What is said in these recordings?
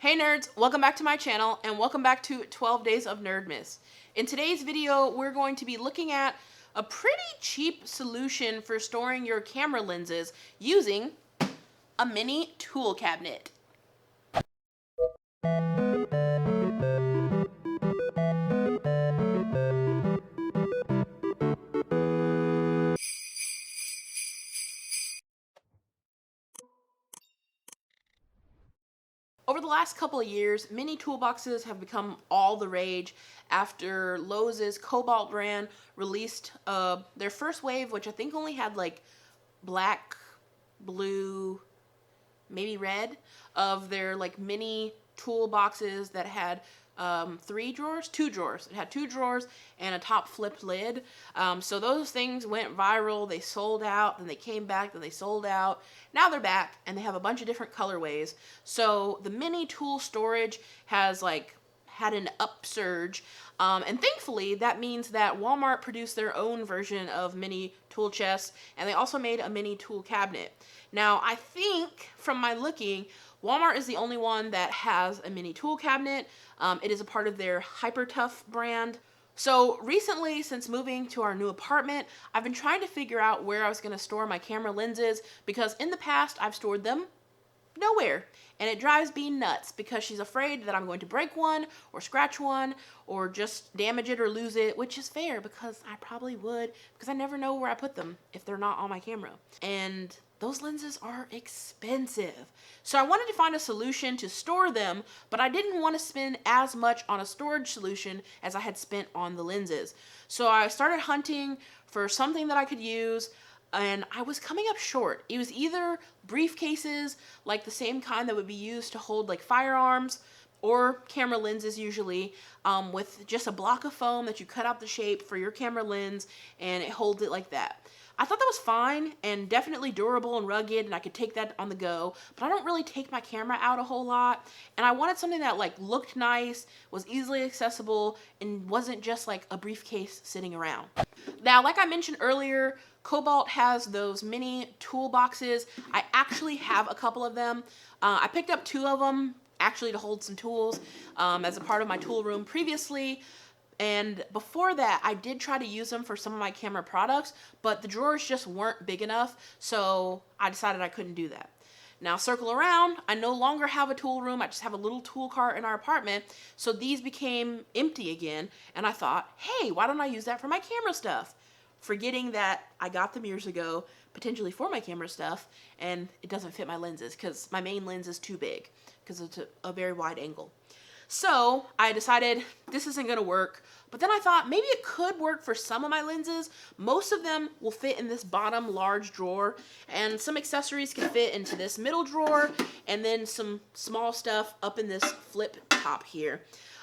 Hey nerds, welcome back to my channel and welcome back to 12 Days of Nerdmas. In today's video, we're going to be looking at a pretty cheap solution for storing your camera lenses using a mini tool cabinet. Over the last couple of years, mini toolboxes have become all the rage after Lowe's Cobalt brand released their first wave, which I think only had like black, blue, maybe red, of their like mini toolboxes that had two drawers. It had two drawers and a top flipped lid. So those things went viral. They sold out, then they came back, then they sold out. Now they're back and they have a bunch of different colorways. So the mini tool storage has like had an upsurge. And thankfully, that means that Walmart produced their own version of mini tool chests, and they also made a mini tool cabinet. Now, I think from my looking, Walmart is the only one that has a mini tool cabinet. It is a part of their Hyper Tough brand. So recently, since moving to our new apartment, I've been trying to figure out where I was going to store my camera lenses, because in the past, I've stored them nowhere. And it drives me nuts because she's afraid that I'm going to break one or scratch one or just damage it or lose it, which is fair because I probably would, because I never know where I put them if they're not on my camera. And those lenses are expensive. So I wanted to find a solution to store them, but I didn't want to spend as much on a storage solution as I had spent on the lenses. So I started hunting for something that I could use, and I was coming up short. It was either briefcases, like the same kind that would be used to hold like firearms, or camera lenses usually, with just a block of foam that you cut out the shape for your camera lens and it holds it like that. I thought that was fine and definitely durable and rugged, and I could take that on the go, but I don't really take my camera out a whole lot, and I wanted something that like looked nice, was easily accessible, and wasn't just like a briefcase sitting around. Now, like I mentioned earlier, Cobalt has those mini toolboxes. I actually have a couple of them. I picked up two of them actually to hold some tools as a part of my tool room previously. And before that, I did try to use them for some of my camera products, but the drawers just weren't big enough, so I decided I couldn't do that. Now, circle around, I no longer have a tool room. I just have a little tool cart in our apartment, so these became empty again, and I thought, hey, why don't I use that for my camera stuff? Forgetting that I got them years ago, potentially for my camera stuff, and it doesn't fit my lenses because my main lens is too big because it's a very wide angle. So I decided this isn't going to work, but then I thought maybe it could work for some of my lenses. Most of them will fit in this bottom large drawer, and some accessories can fit into this middle drawer, and then some small stuff up in this flip top here.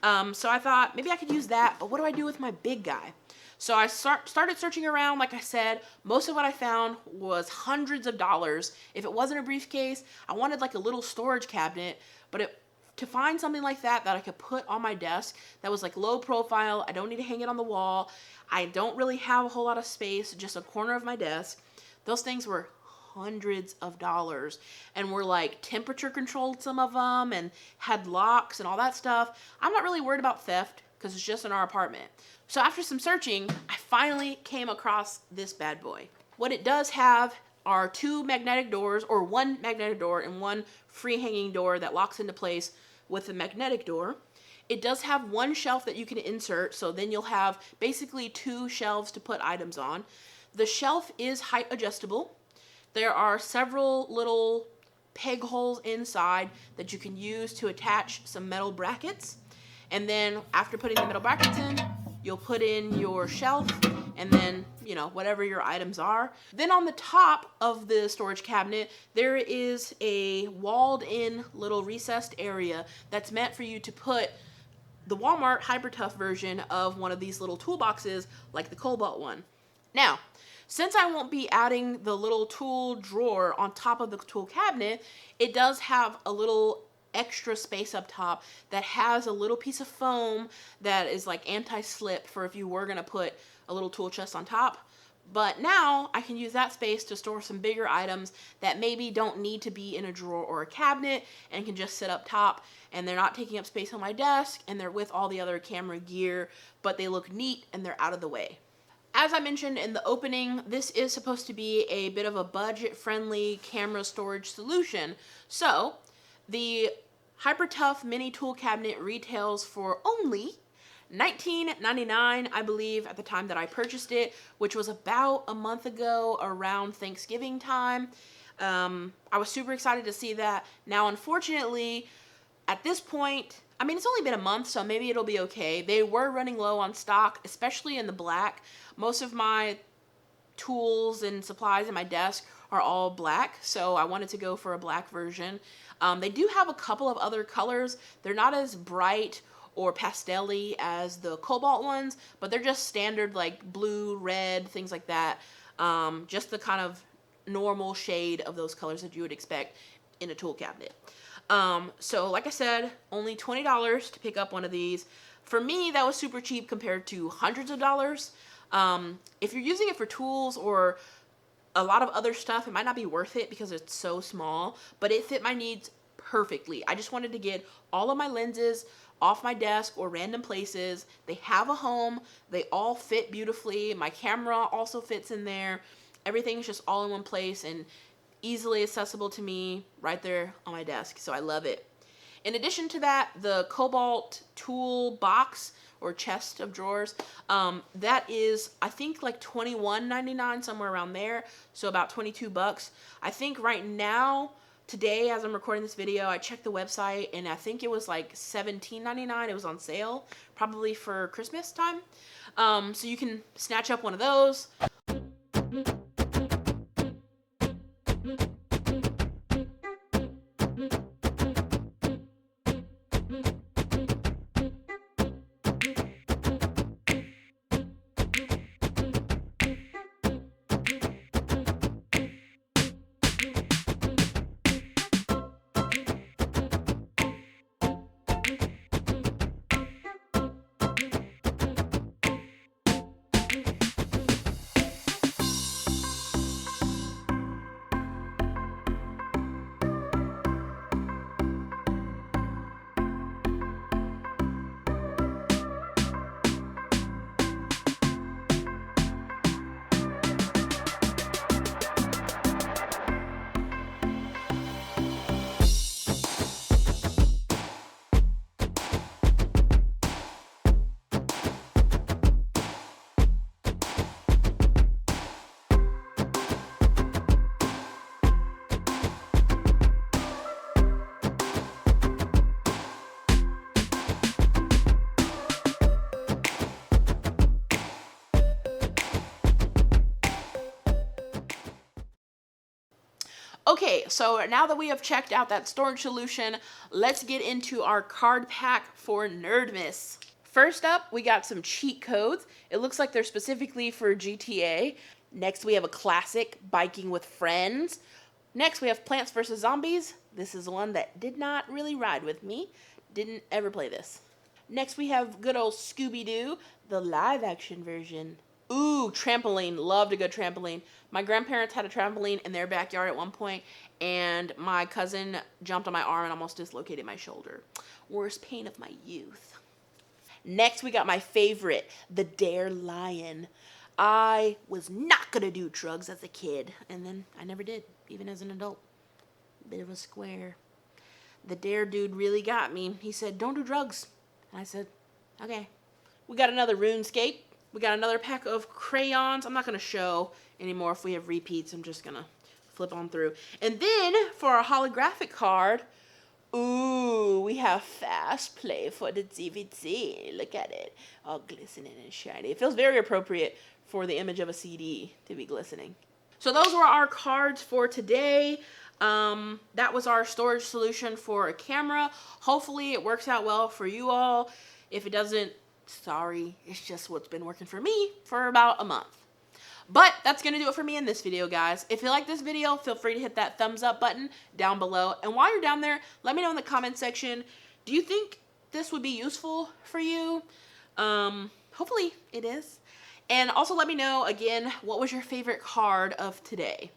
So I thought maybe I could use that, but what do I do with my big guy? So I started searching around. Like I said, most of what I found was hundreds of dollars. If it wasn't a briefcase, I wanted like a little storage cabinet, but to find something like that I could put on my desk that was like low profile, I don't need to hang it on the wall, I don't really have a whole lot of space, just a corner of my desk, those things were hundreds of dollars and were like temperature controlled, some of them, and had locks and all that stuff. I'm not really worried about theft because it's just in our apartment. So after some searching, I finally came across this bad boy. What it does have are two magnetic doors, or one magnetic door and one free hanging door that locks into place with the magnetic door. It does have one shelf that you can insert, so then you'll have basically two shelves to put items on. The shelf is height adjustable. There are several little peg holes inside that you can use to attach some metal brackets. And then after putting the metal brackets in, you'll put in your shelf and then, you know, whatever your items are. Then on the top of the storage cabinet, there is a walled in little recessed area that's meant for you to put the Walmart Hyper Tough version of one of these little toolboxes like the Cobalt one. Now, since I won't be adding the little tool drawer on top of the tool cabinet, it does have a little extra space up top that has a little piece of foam that is like anti-slip for if you were going to put a little tool chest on top. But now I can use that space to store some bigger items that maybe don't need to be in a drawer or a cabinet and can just sit up top, and they're not taking up space on my desk, and they're with all the other camera gear, but they look neat and they're out of the way. As I mentioned in the opening, this is supposed to be a bit of a budget-friendly camera storage solution. So the Hyper Tough mini tool cabinet retails for only $19.99, I believe, at the time that I purchased it, which was about a month ago around Thanksgiving time. I was super excited to see that. Now, unfortunately, at this point, I mean, it's only been a month, so maybe it'll be okay. They were running low on stock, especially in the black. Most of my tools and supplies in my desk are all black, so I wanted to go for a black version. They do have a couple of other colors. They're not as bright or pastel-y as the cobalt ones, but they're just standard, like blue, red, things like that. Just the kind of normal shade of those colors that you would expect in a tool cabinet. So like I said, only $20 to pick up one of these. For me, that was super cheap compared to hundreds of dollars. If you're using it for tools or a lot of other stuff, it might not be worth it because it's so small, but it fit my needs perfectly. I just wanted to get all of my lenses off my desk or random places. They have a home. They all fit beautifully. My camera also fits in there. Everything's just all in one place and easily accessible to me right there on my desk. So I love it. In addition to that, the Cobalt tool box or chest of drawers, that is, I think, like $21.99, somewhere around there. So about 22 bucks. I think right now, today, as I'm recording this video, I checked the website and I think it was like $17.99. It was on sale, probably for Christmas time. So you can snatch up one of those. Okay, so now that we have checked out that storage solution, let's get into our card pack for Nerdmas. First up, we got some cheat codes. It looks like they're specifically for GTA. Next, we have a classic, Biking with Friends. Next, we have Plants vs. Zombies. This is one that did not really ride with me. Didn't ever play this. Next, we have good old Scooby-Doo, the live-action version. Ooh, trampoline. Loved a good trampoline. My grandparents had a trampoline in their backyard at one point, and my cousin jumped on my arm and almost dislocated my shoulder. Worst pain of my youth. Next, we got my favorite, the Dare Lion. I was not going to do drugs as a kid, and then I never did, even as an adult. Bit of a square. The Dare dude really got me. He said, don't do drugs. And I said, okay. We got another RuneScape. We got another pack of crayons. I'm not going to show anymore if we have repeats. I'm just going to flip on through. And then for our holographic card, ooh, we have Fast Play for the DVD. Look at it. All glistening and shiny. It feels very appropriate for the image of a CD to be glistening. So those were our cards for today. That was our storage solution for a camera. Hopefully it works out well for you all. If it doesn't, sorry, it's just what's been working for me for about a month. But that's going to do it for me in this video, guys. If you like this video, feel free to hit that thumbs up button down below. And while you're down there, let me know in the comment section, do you think this would be useful for you? Hopefully it is. And also let me know, again, what was your favorite card of today?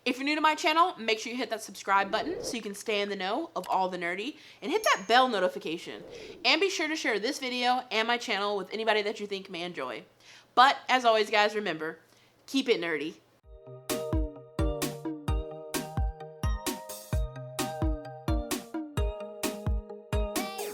If you're new to my channel, make sure you hit that subscribe button so you can stay in the know of all the nerdy, and hit that bell notification. And be sure to share this video and my channel with anybody that you think may enjoy. But, as always guys, remember, keep it nerdy.